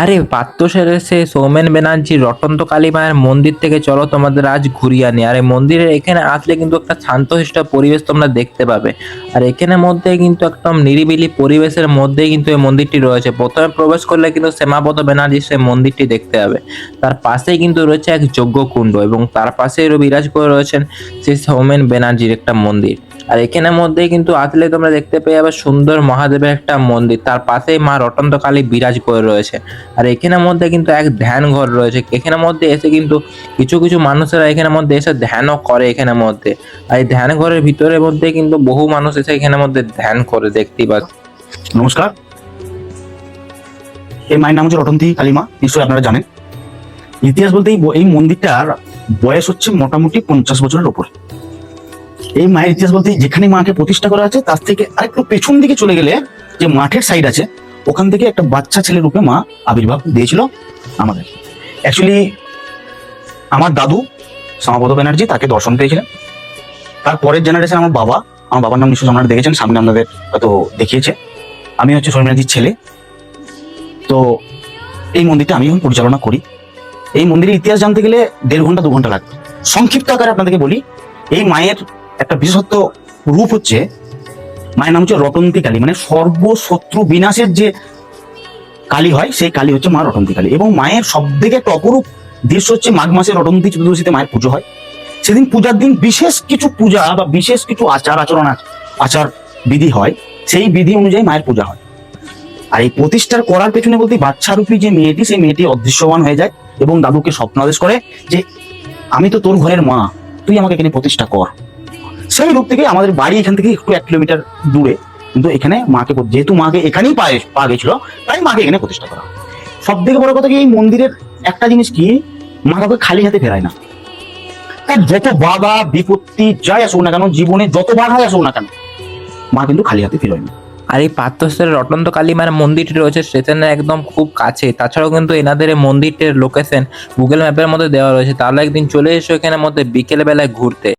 আরে পাত্র সেরে সে সৌমেন ব্যানার্জির রটন্ত কালী মায়ের মন্দির থেকে চলো তোমাদের আজ ঘুরিয়ে আনি। আর এই মন্দিরের এখানে আসলে কিন্তু একটা শান্তশিষ্ট পরিবেশ তোমরা দেখতে পাবে। আর এখানে মধ্যে কিন্তু একদম নিরিবিলি পরিবেশের মধ্যেই কিন্তু এই মন্দিরটি রয়েছে। প্রথমে প্রবেশ করলে কিন্তু শ্যামাপদ ব্যানার্জির সেই মন্দিরটি দেখতে হবে। তার পাশেই কিন্তু রয়েছে এক যজ্ঞকুণ্ড এবং তার পাশেই বিরাজ করে রয়েছেন সেই সৌমেন ব্যানার্জির একটা মন্দির। আর এখানের মধ্যেই কিন্তু আসলে তোমরা দেখতে পেয়ে যাবে সুন্দর মহাদেবের একটা মন্দির, তার পাশেই মা রটন্ত কালী বিরাজ করে রয়েছে। আর এখানের মধ্যে কিন্তু এক ধ্যান ঘর রয়েছে। এখানের মধ্যে এসে কিন্তু কিছু কিছু মানুষেরা এখানের মধ্যে এসে ধ্যানও করে এখানের মধ্যে। আর এই ধ্যান ঘরের ভিতরের মধ্যে কিন্তু বহু মানুষ এসে এখানের মধ্যে ধ্যান করে, দেখতেই পাচ্ছ। নমস্কার। এই মায়ের নাম হচ্ছে রটন্তী কালীমা, নিশ্চয়ই আপনারা জানেন। ইতিহাস বলতে এই মন্দিরটার বয়স হচ্ছে মোটামুটি 50 বছরের উপরে। এই মায়ের ইতিহাস বলতে যেখানে মাকে প্রতিষ্ঠা করা আছে তার থেকে আরেকটু পেছন দিকে চলে গেলে যে মাঠের সাইড আছে, ওখান থেকে একটা বাচ্চা ছেলে রূপে মা আবির্ভাব দিয়েছিল আমাদের। অ্যাকচুয়ালি আমার দাদু শ্যামাপদ ব্যানার্জি তাকে দর্শন পেয়েছিলেন। তার পরের জেনারেশন আমার বাবার নাম নিশ্চয়ই আপনারা দেখেছেন, সামনে আপনাদের হয়তো দেখিয়েছে। আমি হচ্ছে সৌমেন ব্যানার্জির ছেলে। তো এই মন্দিরটা আমি এখন পরিচালনা করি। এই মন্দিরের ইতিহাস জানতে গেলে 1.5 ঘন্টা 2 ঘন্টা লাগবে। সংক্ষিপ্ত আকারে আপনাদেরকে বলি, এই মায়ের একটা বিশেষত্ব রূপ হচ্ছে, মায়ের নাম হচ্ছে রটন্তী কালী, মানে সর্বশত্রু বিনাশের যে কালী হয় সেই কালী হচ্ছে মা রটন্তী কালী। এবং মায়ের সব থেকে একটা অপরূপ দৃশ্য হচ্ছে মাঘ মাসে রটন্তী চতুর্দশীতে মায়ের পুজো হয়। সেদিন পূজার দিন বিশেষ কিছু পূজা বা বিশেষ কিছু আচার বিধি হয়, সেই বিধি অনুযায়ী মায়ের পূজা হয়। আর এই প্রতিষ্ঠার করার পেছনে বলতে বাচ্চারূপী যে মেয়েটি, সেই মেয়েটি অদৃশ্যমান হয়ে যায় এবং দাদুকে স্বপ্নাদেশ করে যে আমি তো তোর ঘরের মা, তুই আমাকে এখানে প্রতিষ্ঠা কর। সেই রূপ থেকে আমাদের বাড়ি এখান থেকে একটু 1 কিলোমিটার দূরে, কিন্তু এখানে মাকে, যেহেতু মাকে এখানেই পা গেছিল, তাই মাকে এখানে প্রতিষ্ঠা করা। সব থেকে বড় কথা কি, এই মন্দিরের একটা জিনিস কি, মা কাউকে খালি হাতে ফেরায় না। তার যত বাধা বিপত্তি যাই আসুক না কেন, জীবনে যত বাধাই আসুক না কেন, মা কিন্তু খালি হাতে ফেরায় না। আর এই পাত্রস্থলের রটন্ত কালী মায়ের মন্দিরটি রয়েছে স্টেশনের একদম খুব কাছে। তাছাড়াও কিন্তু এনাদের এই মন্দিরটির লোকেশন গুগল ম্যাপের মধ্যে দেওয়া রয়েছে। তাহলে একদিন চলে এসো এখানের মধ্যে বিকেল বেলায় ঘুরতে।